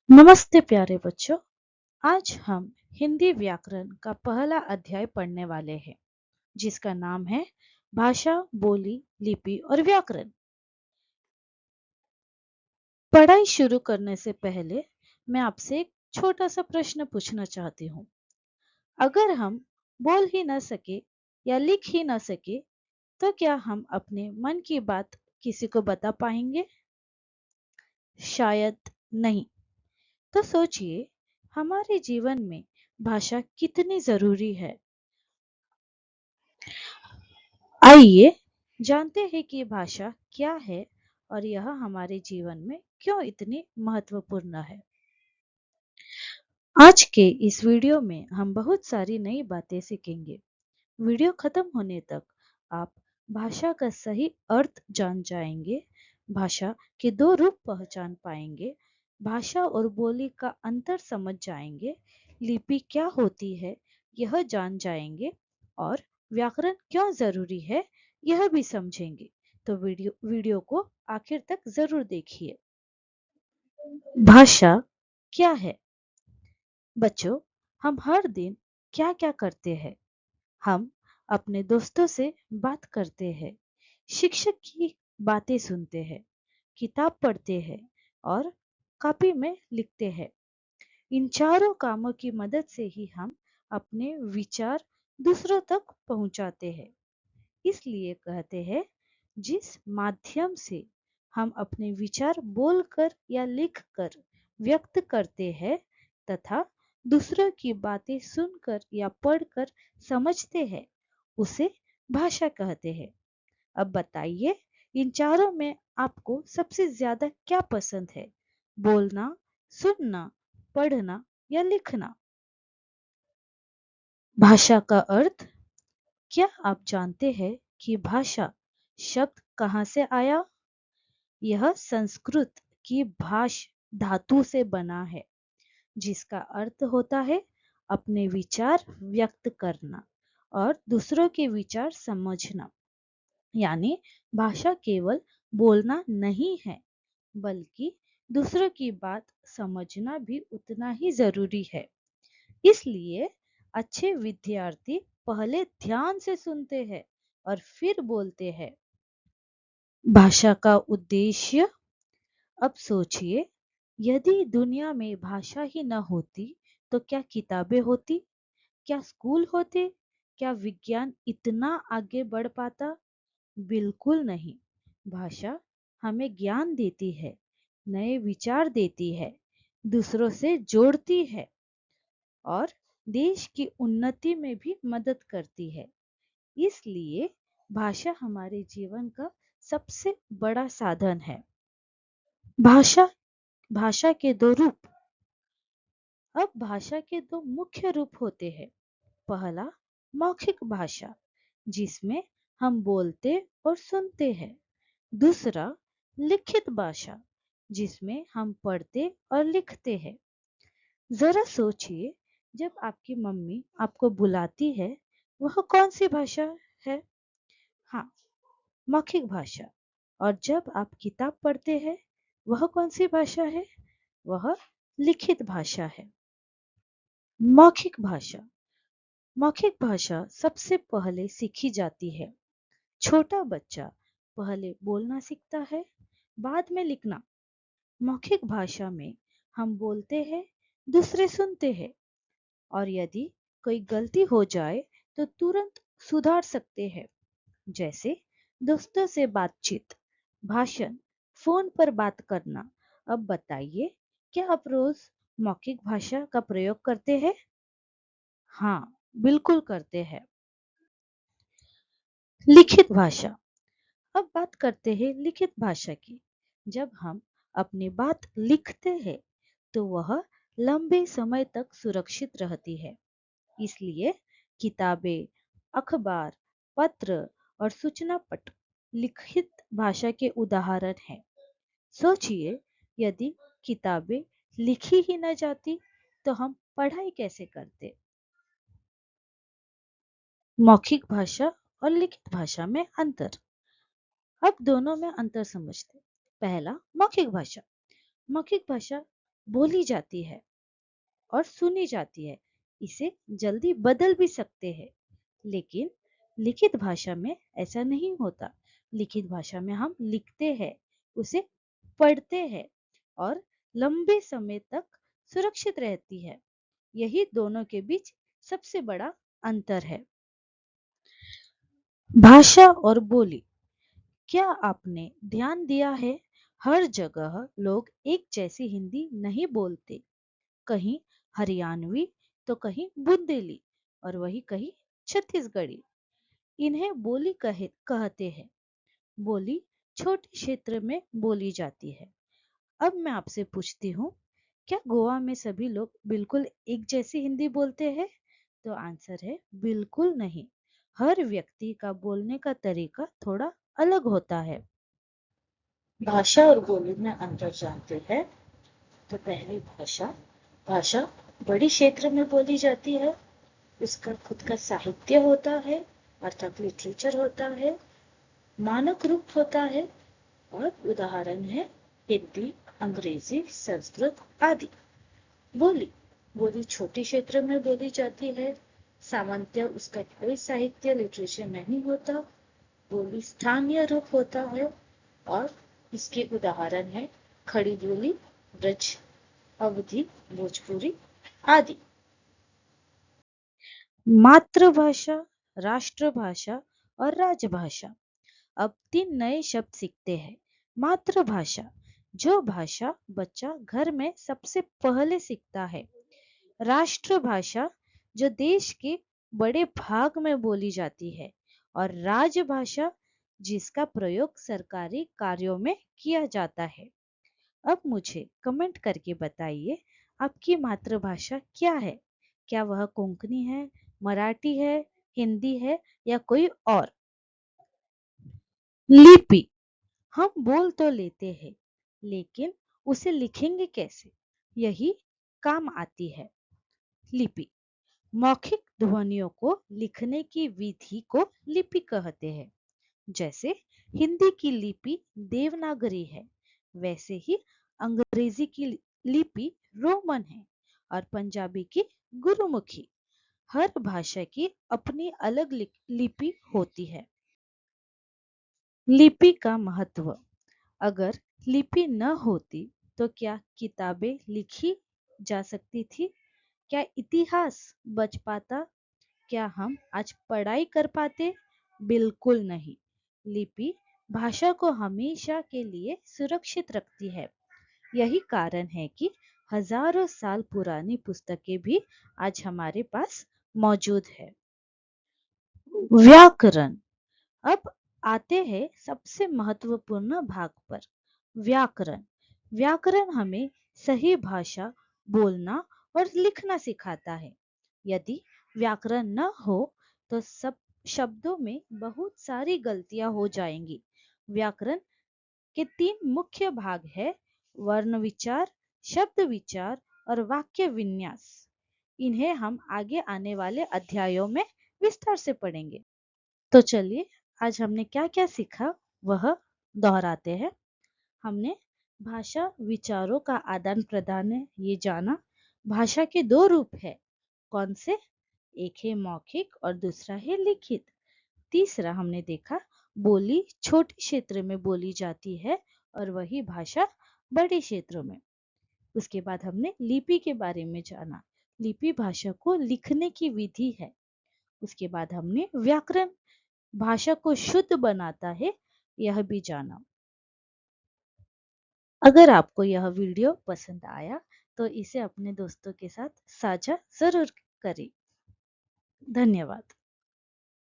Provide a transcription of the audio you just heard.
नमस्ते प्यारे बच्चों। आज हम हिंदी व्याकरण का पहला अध्याय पढ़ने वाले हैं, जिसका नाम है भाषा, बोली, लिपि और व्याकरण। पढ़ाई शुरू करने से पहले मैं आपसे एक छोटा सा प्रश्न पूछना चाहती हूँ। अगर हम बोल ही न सके या लिख ही न सके, तो क्या हम अपने मन की बात किसी को बता पाएंगे? शायद नहीं। तो सोचिए, हमारे जीवन में भाषा कितनी जरूरी है। आइए जानते हैं कि भाषा क्या है और यह हमारे जीवन में क्यों इतनी महत्वपूर्ण है। आज के इस वीडियो में हम बहुत सारी नई बातें सीखेंगे। वीडियो खत्म होने तक आप भाषा का सही अर्थ जान जाएंगे, भाषा के दो रूप पहचान पाएंगे, भाषा और बोली का अंतर समझ जाएंगे, लिपि क्या होती है यह जान जाएंगे और व्याकरण क्यों जरूरी है यह भी समझेंगे। तो वीडियो को आखिर तक जरूर देखिए। भाषा क्या है? बच्चों, हम हर दिन क्या क्या करते हैं? हम अपने दोस्तों से बात करते हैं, शिक्षक की बातें सुनते हैं, किताब पढ़ते हैं और कॉपी में लिखते हैं। इन चारों कामों की मदद से ही हम अपने विचार दूसरों तक पहुंचाते हैं। इसलिए कहते हैं, जिस माध्यम से हम अपने विचार बोलकर या लिखकर व्यक्त करते हैं तथा दूसरों की बातें सुनकर या पढ़कर समझते हैं, उसे भाषा कहते हैं। अब बताइए, इन चारों में आपको सबसे ज्यादा क्या पसंद है? बोलना, सुनना, पढ़ना या लिखना? भाषा का अर्थ क्या आप जानते हैं कि भाषा शब्द कहाँ से आया? यह संस्कृत की भाष धातु से बना है, जिसका अर्थ होता है अपने विचार व्यक्त करना और दूसरों के विचार समझना। यानी भाषा केवल बोलना नहीं है, बल्कि दूसरों की बात समझना भी उतना ही जरूरी है। इसलिए अच्छे विद्यार्थी पहले ध्यान से सुनते हैं और फिर बोलते हैं। भाषा का उद्देश्य। अब सोचिए, यदि दुनिया में भाषा ही न होती तो क्या किताबें होती, क्या स्कूल होते, क्या विज्ञान इतना आगे बढ़ पाता? बिल्कुल नहीं। भाषा हमें ज्ञान देती है, नए विचार देती है, दूसरों से जोड़ती है और देश की उन्नति में भी मदद करती है। इसलिए भाषा हमारे जीवन का सबसे बड़ा साधन है। भाषा भाषा के दो रूप। अब भाषा के दो मुख्य रूप होते हैं। पहला, मौखिक भाषा, जिसमें हम बोलते और सुनते हैं। दूसरा, लिखित भाषा, जिसमें हम पढ़ते और लिखते हैं। जरा सोचिए, जब आपकी मम्मी आपको बुलाती है, वह कौन सी भाषा है? हाँ, मौखिक भाषा। और जब आप किताब पढ़ते हैं, वह कौन सी भाषा है? वह लिखित भाषा है। मौखिक भाषा। मौखिक भाषा सबसे पहले सीखी जाती है। छोटा बच्चा पहले बोलना सीखता है, बाद में लिखना। मौखिक भाषा में हम बोलते हैं, दूसरे सुनते हैं और यदि कोई गलती हो जाए तो तुरंत सुधार सकते हैं। जैसे दोस्तों से बातचीत, भाषण, फोन पर बात करना। अब बताइए, क्या आप रोज मौखिक भाषा का प्रयोग करते हैं? हाँ, बिल्कुल करते हैं। लिखित भाषा। अब बात करते हैं लिखित भाषा की। जब हम अपनी बात लिखते हैं तो वह लंबे समय तक सुरक्षित रहती है। इसलिए किताबें, अखबार, पत्र और सूचना पत्र लिखित भाषा के उदाहरण हैं। सोचिए, यदि किताबें लिखी ही न जाती तो हम पढ़ाई कैसे करते? मौखिक भाषा और लिखित भाषा में अंतर। अब दोनों में अंतर समझते। पहला, मौखिक भाषा। मौखिक भाषा बोली जाती है और सुनी जाती है। इसे जल्दी बदल भी सकते हैं, लेकिन लिखित भाषा में ऐसा नहीं होता। लिखित भाषा में हम लिखते हैं, उसे पढ़ते हैं और लंबे समय तक सुरक्षित रहती है। यही दोनों के बीच सबसे बड़ा अंतर है। भाषा और बोली। क्या आपने ध्यान दिया है, हर जगह लोग एक जैसी हिंदी नहीं बोलते। कहीं हरियाणवी तो कहीं बुंदेली और वही कहीं छत्तीसगढ़ी। इन्हें बोली कहते हैं। बोली छोटे क्षेत्र में बोली जाती है। अब मैं आपसे पूछती हूँ, क्या गोवा में सभी लोग बिल्कुल एक जैसी हिंदी बोलते हैं? तो आंसर है बिल्कुल नहीं। हर व्यक्ति का बोलने का तरीका थोड़ा अलग होता है। भाषा और बोली में अंतर जानते हैं। तो पहली भाषा। भाषा बड़ी क्षेत्र में बोली जाती है। उसका खुद का साहित्य होता है, अर्थात लिटरेचर होता है, मानक रूप होता है और उदाहरण है हिंदी, अंग्रेजी, संस्कृत आदि। बोली। बोली छोटी क्षेत्र में बोली जाती है। सामान्यतः उसका कोई साहित्य लिटरेचर नहीं होता। बोली स्थानीय रूप होता है और इसके उदाहरण है खड़ी बोली, ब्रज, अवधी, भोजपुरी आदि। मातृभाषा, राष्ट्रभाषा और राजभाषा। अब 3 नए शब्द सीखते हैं। मातृभाषा, जो भाषा बच्चा घर में सबसे पहले सीखता है। राष्ट्रभाषा, जो देश के बड़े भाग में बोली जाती है। और राजभाषा, जिसका प्रयोग सरकारी कार्यों में किया जाता है। अब मुझे कमेंट करके बताइए, आपकी मातृभाषा क्या है? क्या वह कोंकणी है, मराठी है, हिंदी है या कोई और? लिपि। हम बोल तो लेते हैं, लेकिन उसे लिखेंगे कैसे, यही काम आती है। लिपि। मौखिक ध्वनियों को लिखने की विधि को लिपि कहते हैं। जैसे हिंदी की लिपि देवनागरी है, वैसे ही अंग्रेजी की लिपि रोमन है और पंजाबी की गुरुमुखी। हर भाषा की अपनी अलग लिपि होती है। लिपि का महत्व। अगर लिपि न होती तो क्या किताबें लिखी जा सकती थी? क्या इतिहास बच पाता? क्या हम आज पढ़ाई कर पाते? बिल्कुल नहीं। लिपि भाषा को हमेशा के लिए सुरक्षित रखती है। यही कारण है कि हजारों साल पुरानी पुस्तकें भी आज हमारे पास मौजूद है। व्याकरण। अब आते हैं सबसे महत्वपूर्ण भाग पर, व्याकरण। व्याकरण हमें सही भाषा बोलना और लिखना सिखाता है। यदि व्याकरण न हो तो सब शब्दों में बहुत सारी गलतियां हो जाएंगी। व्याकरण के 3 मुख्य भाग है, वर्ण विचार, शब्द विचार और वाक्य विन्यास। इन्हें हम आगे आने वाले अध्यायों में विस्तार से पढ़ेंगे। तो चलिए, आज हमने क्या क्या सीखा वह दोहराते हैं। हमने भाषा विचारों का आदान प्रदान है, ये जाना। भाषा के 2 रूप है, कौन से? एक है मौखिक और दूसरा है लिखित। तीसरा हमने देखा, बोली छोटे क्षेत्र में बोली जाती है और वही भाषा बड़े क्षेत्रों में। उसके बाद हमने लिपि के बारे में जाना। लिपि भाषा को लिखने की विधि है। उसके बाद हमने व्याकरण भाषा को शुद्ध बनाता है, यह भी जाना। अगर आपको यह वीडियो पसंद आया तो इसे अपने दोस्तों के साथ साझा जरूर करें। धन्यवाद।